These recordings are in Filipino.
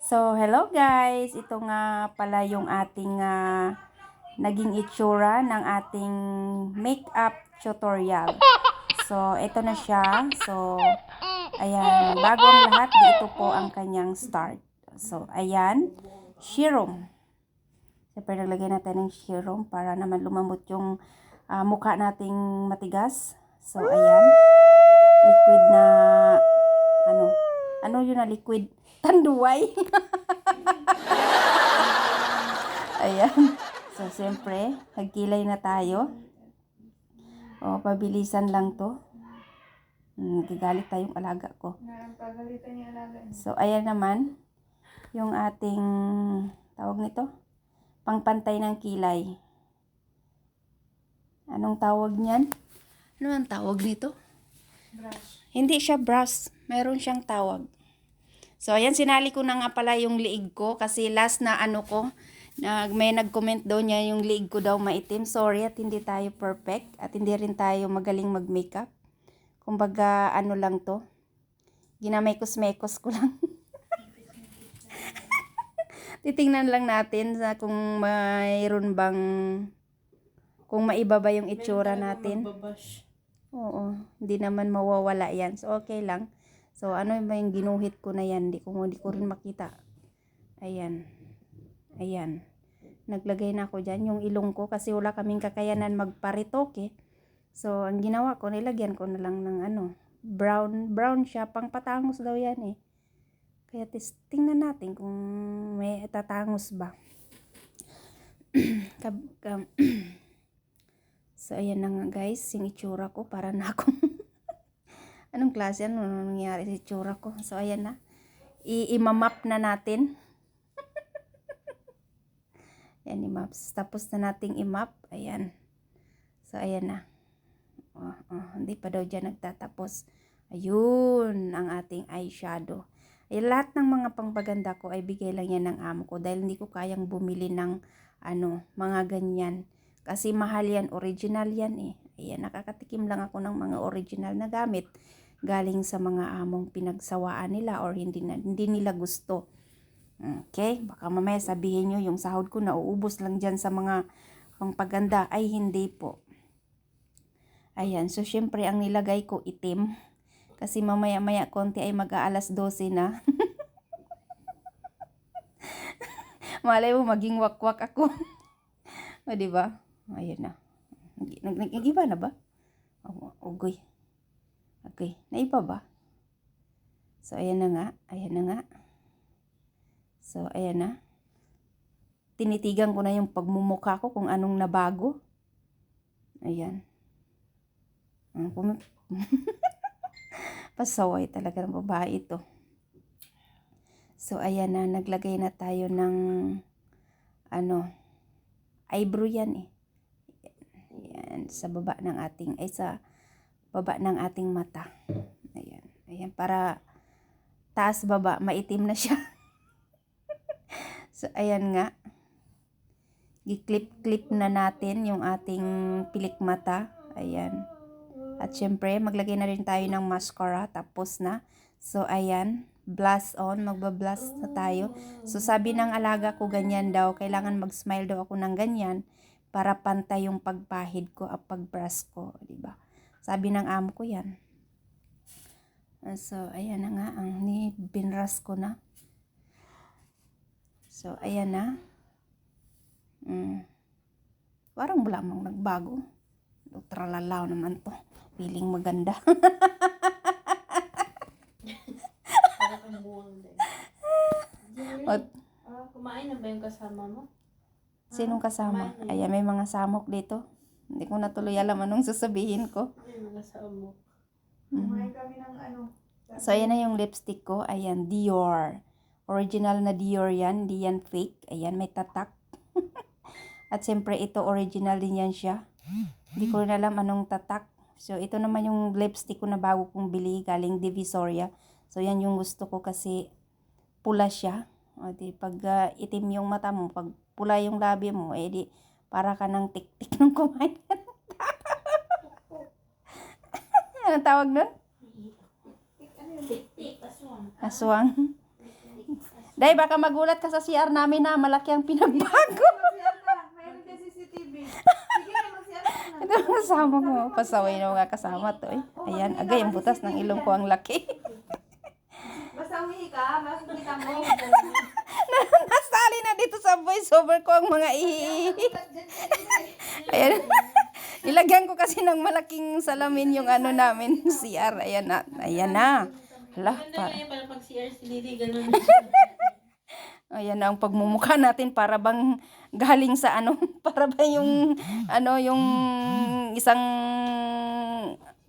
So, hello guys! Ito nga pala yung ating naging itsura ng ating makeup tutorial. So, ito na siya. So, ayan. Bago ang lahat, ito po ang kanyang start. So, ayan. Serum. Siyempre, naglagay natin ng serum para naman lumambot yung mukha nating matigas. So, ayan. Liquid na, ano yun na liquid? Tanduay. Ayan. So, siyempre, nagkilay na tayo. O, pabilisan lang to. Gagalit tayong alaga ko. So, ayan naman. Yung ating, tawag nito? Pangpantay ng kilay. Anong tawag niyan? Ano ang tawag nito? Brush. Hindi siya brush. Meron siyang tawag. So, ayan, sinali ko na nga pala yung liig ko kasi last na ko, may nag-comment daw niya yung liig ko daw maitim. Sorry at hindi tayo perfect at hindi rin tayo magaling mag-makeup. Kumbaga, ano lang to. Ginamekos-mekos ko lang. Titingnan lang natin kung mayroon bang, kung maiba ba yung itsura natin. Oo, hindi naman mawawala yan. So, okay lang. So, ano ba yung ginuhit ko na yan? Hindi ko rin makita. Ayan. Ayan. Naglagay na ako dyan. Yung ilong ko kasi wala kaming kakayanan magparitoke. So, ang ginawa ko, nilagyan ko na lang ng brown siya. Pang patangos daw yan eh. Kaya tingnan natin kung may tatangos ba. So, ayan na nga guys. Yung itsura ko para na akong anong klase? Ano nangyari sa itsura ko? So, ayan na. I-map na natin. Ayan, i-maps. Tapos na nating i-map. Ayan. So, ayan na. Hindi pa daw dyan nagtatapos. Ayun, ang ating eyeshadow. Ay, lahat ng mga pangpaganda ko ay bigay lang yan ng amo ko. Dahil hindi ko kayang bumili ng mga ganyan. Kasi mahal yan. Original yan eh. Ayan, nakakatikim lang ako ng mga original na gamit. Galing sa mga among pinagsawaan nila or hindi nila gusto. Okay? Baka mamaya sabihin nyo yung sahod ko nauubos lang dyan sa mga pangpaganda. Ay, hindi po. Ayan. So, syempre, ang nilagay ko itim. Kasi mamaya-maya konti ay mag-aalas 12 na. Malay mo, maging wakwak ako. O, diba? Ayan na. Nag-iba na ba? Ugoy. Okay. Naiba ba? So, ayan na nga. Ayan na nga. So, ayan na. Tinitigan ko na yung pagmumukha ko kung anong nabago. Ayan. Pasaway talaga ng babae ito. So, ayan na. Naglagay na tayo ng eyebrow yan eh. Ayan. Sa baba ng ating, sa baba ng ating mata. Ayan. Ayan. Para taas baba, maitim na siya. So, ayan nga. I-clip na natin yung ating pilik mata. Ayan. At syempre, maglagay na rin tayo ng mascara. Tapos na. So, ayan. Blush on. Magba-blush na tayo. So, sabi ng alaga ko, ganyan daw. Kailangan mag-smile daw ako ng ganyan para pantay yung pagpahid ko at pagbrush ko. Diba? Sabi ng amo ko yan. So, ayan na nga. Binrush ko na. So, ayan na. Parang wala mong nagbago. Tralalaw naman to. Feeling maganda. Parang ang buwang din. Kumain na ba yung kasama mo? Sinong kasama? Ayan, may mga samok dito. Hindi ko natuloy alam anong sasabihin ko. May mga samok. Kumain kami ng So, ayan na yung lipstick ko. Ayan, Dior. Original na Dior yan. Hindi yan fake. Ayan, may tatak. At siyempre, ito original din yan siya. Hindi ko rin alam anong tatak. So, ito naman yung lipstick ko na bago kong bili. Galing Divisoria. So, yan yung gusto ko kasi pula siya. O, di, pag itim yung mata mo, pag pula yung labi mo, di, para ka ng tik-tik ng kumain. Anong tawag nun? Tik-tik, aswang. Aswang. Day, baka magulat ka sa CR namin na malaki ang pinagbago. Mag-CR ka. Mayroon din CCTV. Sige, mag-CR ka na. Ito ang kasama mo. Pasaway na mga kasama to eh. Ayan, agay ang butas ng ilong ko ang laki. Basta umihi ka, makikita mo. Nasali na dito sa voiceover ko ang mga Ayan. Ilagyan ko kasi ng malaking salamin yung ano namin, CR. Ayan na. Ayan na. Hala, Ganda nga yan, para pag CR si Lily, ganun. ayan na ang pagmumukha natin para bang galing sa ano, para ba yung ano, yung isang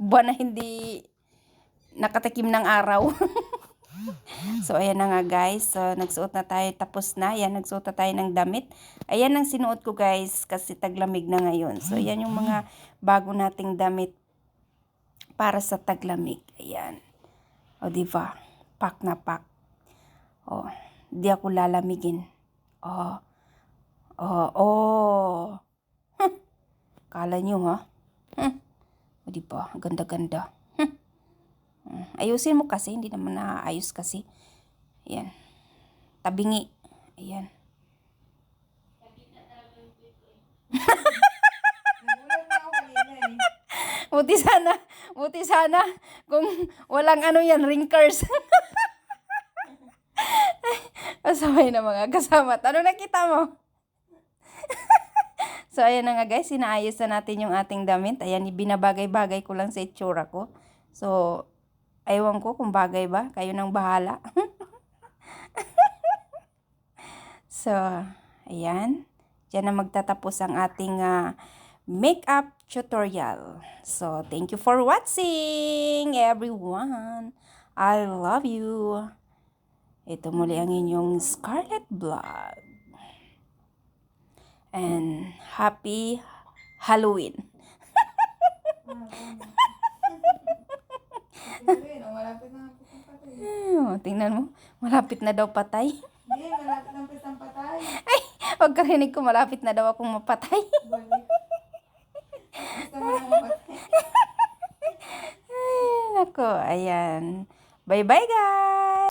buwan na hindi nakatikim ng araw. So, ayan na nga guys. So, nagsuot na tayo. Tapos na. Ayan, nagsuot na tayo ng damit. Ayan ang sinuot ko guys. Kasi taglamig na ngayon. So, ayan yung mga bago nating damit para sa taglamig. Ayan. O, diba? Pak na pak. O, di ako lalamigin. O. O. Kala nyo ha? O, diba? Ganda-ganda. Ayusin mo kasi, hindi naman naayos kasi. Ayan. Tabingi. Ayan. Nagulat na ako kanina eh. Buti sana kung walang ano yan, wrinkles. Masabay na mga kasama. Ano nakita mo? So, ayan na nga guys, sinaayos na natin yung ating damit. Ayan, ibinabagay-bagay ko lang sa itsura ko. So, ewan ko kung bagay ba. Kayo nang bahala. So, ayan. Diyan na magtatapos ang ating makeup tutorial. So, thank you for watching, everyone. I love you. Ito muli ang inyong Scarlett Vlog. And happy Halloween. Sige, malapit na ang pitang patay. Tingnan mo, malapit na daw patay. Hindi, malapit ang pitang patay. Pagkarinig ko, malapit na daw akong mapatay. Balik. Gusto mo lang mapatay. Ay, nako, ayan. Bye-bye, guys!